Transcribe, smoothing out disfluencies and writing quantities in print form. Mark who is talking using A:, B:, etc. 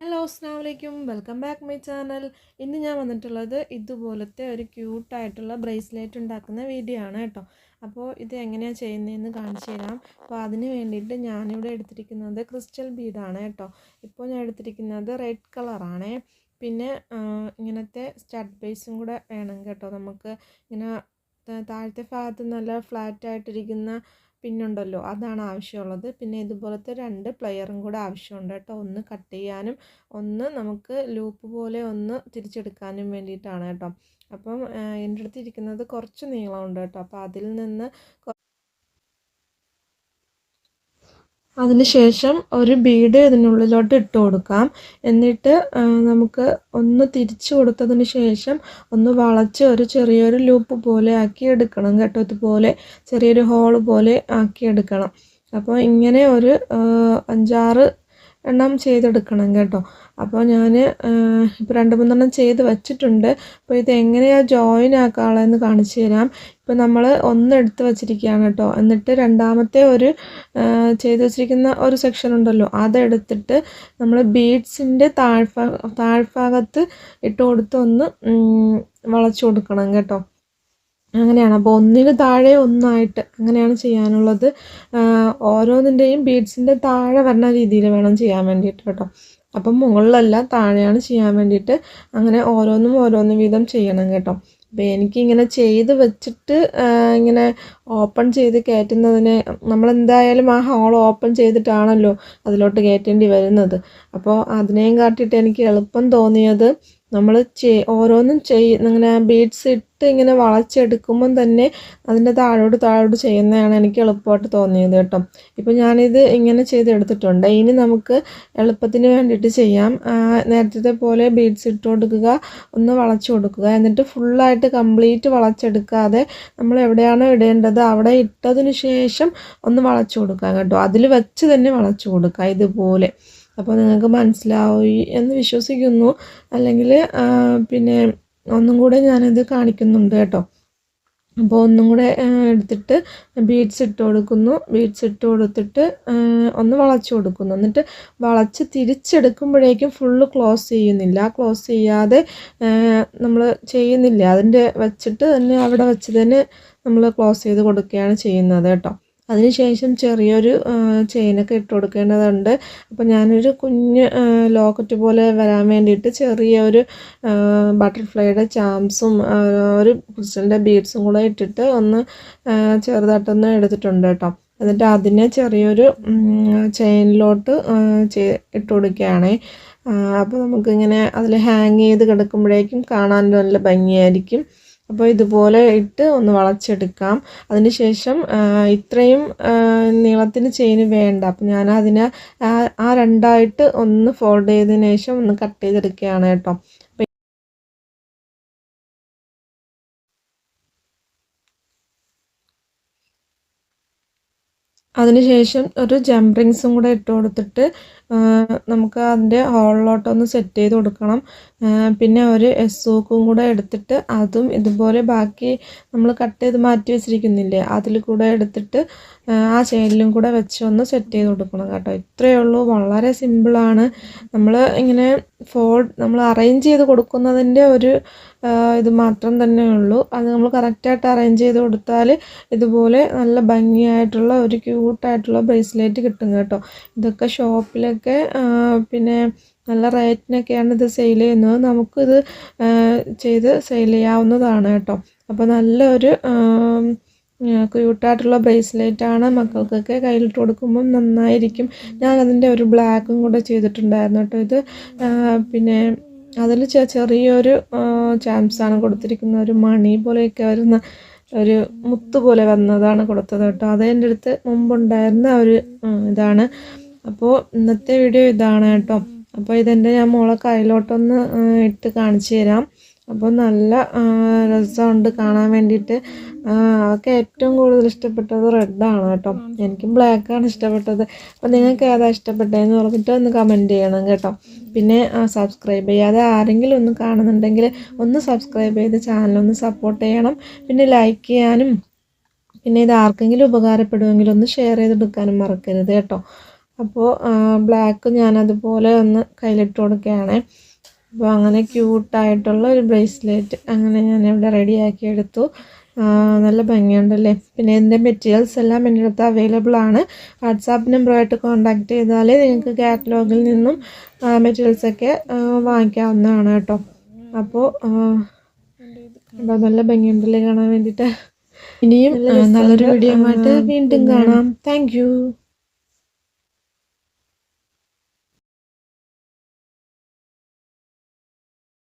A: Hello അസ്സലാമു അലൈക്കും welcome back my channel. ഇന്ന് ഞാൻ വന്നിട്ടുള്ളത് ഇതുപോലത്തെ ഒരു ക്യൂട്ടായിട്ടുള്ള ബ്രേസ്ലെറ്റ് ഉണ്ടാക്കുന്ന വീഡിയോ ആണ് കേട്ടോ. അപ്പോൾ ഇത് എങ്ങനെയാണ് ചെയ്യുന്നതെന്ന് കാണിച്ചു തരാം. അപ്പോൾ അതിന് വേണ്ടിയിട്ട് ഞാനിവിടെ എടുത്തിരിക്കുന്നത് ക്രിസ്റ്റൽ ബീഡാണ് കേട്ടോ. ഇപ്പോൾ ഞാൻ എടുത്തിരിക്കുന്നത് റെഡ് കളറാണ്. പിന്നെ ഇങ്ങനത്തെ സ്റ്റഡ് ബേസും കൂടെ വേണം കേട്ടോ. നമുക്ക് ഇങ്ങനെ താഴത്തെ ഭാഗത്ത് നല്ല ഫ്ലാറ്റായിട്ടിരിക്കുന്ന പിന്നുണ്ടല്ലോ, അതാണ് ആവശ്യമുള്ളത്. പിന്നെ ഇതുപോലത്തെ 2 പ്ലെയറും കൂടെ ആവശ്യമുണ്ട് കേട്ടോ. ഒന്ന് കട്ട് ചെയ്യാനും ഒന്ന് നമുക്ക് ലൂപ്പ് പോലെ ഒന്ന് തിരിച്ചെടുക്കാനും വേണ്ടിയിട്ടാണ് കേട്ടോ. അപ്പം എൻ്റെ അടുത്ത് ഇരിക്കുന്നത് കുറച്ച് നീളമുണ്ട് കേട്ടോ. അപ്പോൾ അതിൽ നിന്ന് അതിനുശേഷം ഒരു ബീഡ് ഇതിനുള്ളിലോട്ട് ഇട്ട് കൊടുക്കാം. എന്നിട്ട് നമുക്ക് ഒന്ന് തിരിച്ചു കൊടുത്തതിന് ശേഷം ഒന്ന് വളച്ച് ഒരു ചെറിയൊരു ലൂപ്പ് പോലെ ആക്കി എടുക്കണം കേട്ടോ. ഇതുപോലെ ചെറിയൊരു ഹോള് പോലെ ആക്കി എടുക്കണം. അപ്പോൾ ഇങ്ങനെ ഒരു 5-6 എണ്ണം ചെയ്തെടുക്കണം കേട്ടോ. അപ്പോൾ ഞാൻ ഇപ്പോൾ 2-3 ചെയ്ത് വെച്ചിട്ടുണ്ട്. അപ്പോൾ ഇത് എങ്ങനെയാണ് ജോയിൻ ആക്കാനുള്ളതെന്ന് കാണിച്ചു തരാം. ഇപ്പോൾ നമ്മൾ ഒന്ന് എടുത്ത് വെച്ചിരിക്കുകയാണ് കേട്ടോ. എന്നിട്ട് രണ്ടാമത്തെ ഒരു ചെയ്ത് വെച്ചിരിക്കുന്ന ഒരു സെക്ഷൻ ഉണ്ടല്ലോ, അതെടുത്തിട്ട് നമ്മൾ ബീഡ്സിൻ്റെ താഴ്ഭാഗത്ത് ഇട്ട് കൊടുത്ത് ഒന്ന് വളച്ചു കൊടുക്കണം കേട്ടോ. അങ്ങനെയാണ്. അപ്പോൾ ഒന്നിന് താഴെ ഒന്നായിട്ട് അങ്ങനെയാണ് ചെയ്യാനുള്ളത്. ഓരോന്നിൻ്റെയും ബീഡ്സിൻ്റെ താഴെ വരുന്ന രീതിയിൽ വേണം ചെയ്യാൻ വേണ്ടിയിട്ട് കേട്ടോ. അപ്പം മുകളിലല്ല, താഴെയാണ് ചെയ്യാൻ വേണ്ടിയിട്ട്. അങ്ങനെ ഓരോന്നും വീതം ചെയ്യണം കേട്ടോ. അപ്പോൾ എനിക്കിങ്ങനെ ചെയ്ത് വെച്ചിട്ട് ഇങ്ങനെ ഓപ്പൺ ചെയ്ത് കയറ്റുന്നതിന് നമ്മളെന്തായാലും ആ ഹോൾ ഓപ്പൺ ചെയ്തിട്ടാണല്ലോ അതിലോട്ട് കയറ്റേണ്ടി വരുന്നത്. അപ്പോൾ അതിനെയും കാട്ടിയിട്ട് എനിക്ക് എളുപ്പം തോന്നിയത് നമ്മൾ ഓരോന്നും ഇങ്ങനെ ബീഡ്സ് ഇട്ട് ഇങ്ങനെ വളച്ചെടുക്കുമ്പം തന്നെ അതിൻ്റെ താഴോട്ട് ചെയ്യുന്നതാണ് എനിക്ക് എളുപ്പമായിട്ട് തോന്നിയത് കേട്ടോ. ഇപ്പോൾ ഞാനിത് ഇങ്ങനെ ചെയ്തെടുത്തിട്ടുണ്ട്. ഇനി നമുക്ക് എളുപ്പത്തിന് വേണ്ടിയിട്ട് ചെയ്യാം. നേരത്തെ പോലെ ബീഡ്സ് ഇട്ട് കൊടുക്കുക, ഒന്ന് വളച്ചു കൊടുക്കുക. എന്നിട്ട് ഫുള്ളായിട്ട് കംപ്ലീറ്റ് വളച്ചെടുക്കാതെ നമ്മൾ എവിടെയാണോ ഇടേണ്ടത് അവിടെ ഇട്ടതിന് ശേഷം ഒന്ന് വളച്ചു കൊടുക്കുക കേട്ടോ. അതിൽ വെച്ച് തന്നെ വളച്ചു കൊടുക്കുക ഇതുപോലെ. അപ്പോൾ നിങ്ങൾക്ക് മനസ്സിലായി എന്ന് വിശ്വസിക്കുന്നു. അല്ലെങ്കിൽ പിന്നെ ഒന്നും കൂടെ ഞാനിത് കാണിക്കുന്നുണ്ട് കേട്ടോ. അപ്പോൾ ഒന്നും കൂടെ എടുത്തിട്ട് ബീഡ്സ് ഇട്ട് കൊടുക്കുന്നു. ബീഡ്സ് ഇട്ട് കൊടുത്തിട്ട് ഒന്ന് വളച്ചു കൊടുക്കുന്നു. എന്നിട്ട് വളച്ച് തിരിച്ചെടുക്കുമ്പോഴേക്കും ഫുള്ള് ക്ലോസ് ചെയ്യുന്നില്ല. ക്ലോസ് ചെയ്യാതെ നമ്മൾ ചെയ്യുന്നില്ല. അതിൻ്റെ വെച്ചിട്ട് തന്നെ അവിടെ വെച്ച് തന്നെ നമ്മൾ ക്ലോസ് ചെയ്ത് കൊടുക്കുകയാണ് ചെയ്യുന്നത് കേട്ടോ. അതിനുശേഷം ചെറിയൊരു ചെയിനൊക്കെ ഇട്ട് കൊടുക്കേണ്ടതുണ്ട്. അപ്പോൾ ഞാനൊരു കുഞ്ഞ് ലോക്കറ്റ് പോലെ വരാൻ വേണ്ടിയിട്ട് ചെറിയൊരു ബട്ടർഫ്ലൈയുടെ ചാംസും ഒരു ക്രിസ്റ്റലിൻ്റെ ബീഡ്സും കൂടെ ഇട്ടിട്ട് ഒന്ന് ചെറുതായിട്ടൊന്ന് എടുത്തിട്ടുണ്ട് കേട്ടോ. എന്നിട്ട് അതിനെ ചെറിയൊരു ചെയിനിലോട്ട് ഇട്ട് കൊടുക്കുകയാണ്. അപ്പോൾ നമുക്കിങ്ങനെ അതിൽ ഹാങ് ചെയ്ത് കിടക്കുമ്പോഴേക്കും കാണാൻ നല്ല ഭംഗിയായിരിക്കും. അപ്പോൾ ഇതുപോലെ ഇട്ട് ഒന്ന് വളച്ചെടുക്കാം. അതിനുശേഷം ഇത്രയും നീളത്തിന് ചെയിൻ വേണ്ട. അപ്പോൾ ഞാൻ അതിനെ ആ 2ആയിട്ട് ഒന്ന് ഫോൾഡ് ചെയ്തതിന് ശേഷം ഒന്ന് കട്ട് ചെയ്തെടുക്കുകയാണ് കേട്ടോ. അതിനുശേഷം ഒരു ജംപ് റിങ്സും കൂടെ ഇട്ട് കൊടുത്തിട്ട് നമുക്ക് അതിൻ്റെ ഹോളിലോട്ടൊന്ന് സെറ്റ് ചെയ്ത് കൊടുക്കണം. പിന്നെ ഒരു ഹൂക്കും കൂടെ എടുത്തിട്ട് അതും ഇതുപോലെ ബാക്കി നമ്മൾ കട്ട് ചെയ്ത് മാറ്റി വെച്ചിരിക്കുന്നില്ലേ, അതിൽ കൂടെ എടുത്തിട്ട് ആ ചെയിനിലും കൂടെ വെച്ച് ഒന്ന് സെറ്റ് ചെയ്ത് കൊടുക്കണം കേട്ടോ. ഇത്രയേ ഉള്ളൂ, വളരെ സിമ്പിളാണ്. നമ്മൾ ഇങ്ങനെ നമ്മൾ അറേഞ്ച് ചെയ്ത് കൊടുക്കുന്നതിൻ്റെ ഒരു ഇത് മാത്രം തന്നെ ഉള്ളൂ. അത് നമ്മൾ കറക്റ്റായിട്ട് അറേഞ്ച് ചെയ്ത് കൊടുത്താൽ ഇതുപോലെ നല്ല ഭംഗിയായിട്ടുള്ള ഒരു ക്യൂട്ടായിട്ടുള്ള ബ്രേസ്ലെറ്റ് കിട്ടും കേട്ടോ. ഇതൊക്കെ ഷോപ്പിലൊക്കെ പിന്നെ നല്ല റേറ്റിനൊക്കെയാണ് ഇത് സെയിൽ ചെയ്യുന്നത്. നമുക്കിത് ചെയ്ത് സെയിൽ ചെയ്യാവുന്നതാണ് കേട്ടോ. അപ്പോൾ നല്ലൊരു ക്യൂട്ടായിട്ടുള്ള ബ്രേസ്ലെറ്റാണ്. മക്കൾക്കൊക്കെ കയ്യിലിട്ട് കൊടുക്കുമ്പം നന്നായിരിക്കും. ഞാനതിൻ്റെ ഒരു ബ്ലാക്കും കൂടെ ചെയ്തിട്ടുണ്ടായിരുന്നു കേട്ടോ. ഇത് പിന്നെ അതിൽ ചെറിയൊരു ചാംസാണ് കൊടുത്തിരിക്കുന്നത്. ഒരു മണി പോലെയൊക്കെ വരുന്ന ഒരു മുത്ത് പോലെ വന്നതാണ് കൊടുത്തത് കേട്ടോ. അതെൻ്റെ അടുത്ത് മുമ്പുണ്ടായിരുന്ന ഒരു ഇതാണ്. അപ്പോൾ ഇന്നത്തെ വീഡിയോ ഇതാണ് കേട്ടോ. അപ്പോൾ ഇതെൻ്റെ ഞാൻ മോളെ കയ്യിലോട്ടൊന്ന് ഇട്ട് കാണിച്ചു തരാം. അപ്പോൾ നല്ല രസമുണ്ട് കാണാൻ വേണ്ടിയിട്ട്. അവൾക്ക് ഏറ്റവും കൂടുതൽ ഇഷ്ടപ്പെട്ടത് റെഡാണ് കേട്ടോ. എനിക്കും ബ്ലാക്കാണ് ഇഷ്ടപ്പെട്ടത്. അപ്പോൾ നിങ്ങൾക്ക് ഏതാ ഇഷ്ടപ്പെട്ടതെന്ന് പറഞ്ഞിട്ട് ഒന്ന് കമൻറ്റ് ചെയ്യണം കേട്ടോ. പിന്നെ സബ്സ്ക്രൈബ് ചെയ്യാതെ ആരെങ്കിലും ഒന്ന് കാണുന്നുണ്ടെങ്കിൽ ഒന്ന് സബ്സ്ക്രൈബ് ചെയ്ത് ചാനലൊന്ന് സപ്പോർട്ട് ചെയ്യണം. പിന്നെ ലൈക്ക് ചെയ്യാനും പിന്നെ ഇത് ആർക്കെങ്കിലും ഉപകാരപ്പെടുമെങ്കിൽ ഒന്ന് ഷെയർ ചെയ്തെടുക്കാനും മറക്കരുത് കേട്ടോ. അപ്പോൾ ബ്ലാക്ക് ഞാനതുപോലെ ഒന്ന് കയ്യിലിട്ട് കൊടുക്കുകയാണ്. അപ്പോൾ അങ്ങനെ ക്യൂട്ടായിട്ടുള്ള ഒരു ബ്രേസ്ലെറ്റ് അങ്ങനെ ഞാനിവിടെ റെഡിയാക്കി എടുത്തു. നല്ല ഭംഗിയുണ്ടല്ലേ. പിന്നെ ഇതിൻ്റെ മെറ്റീരിയൽസ് എല്ലാം എൻ്റെ അടുത്ത് അവൈലബിൾ ആണ്. വാട്സാപ്പ് നമ്പറുമായിട്ട് കോൺടാക്റ്റ് ചെയ്താൽ നിങ്ങൾക്ക് കാറ്റലോഗിൽ നിന്നും മെറ്റീരിയൽസൊക്കെ വാങ്ങിക്കാവുന്നതാണ് കേട്ടോ. അപ്പോൾ നല്ല ഭംഗിയുണ്ടല്ലേ കാണാൻ വേണ്ടിയിട്ട്. ഇനിയും നല്ലൊരു വീഡിയോ ആയിട്ട് വീണ്ടും കാണാം. താങ്ക്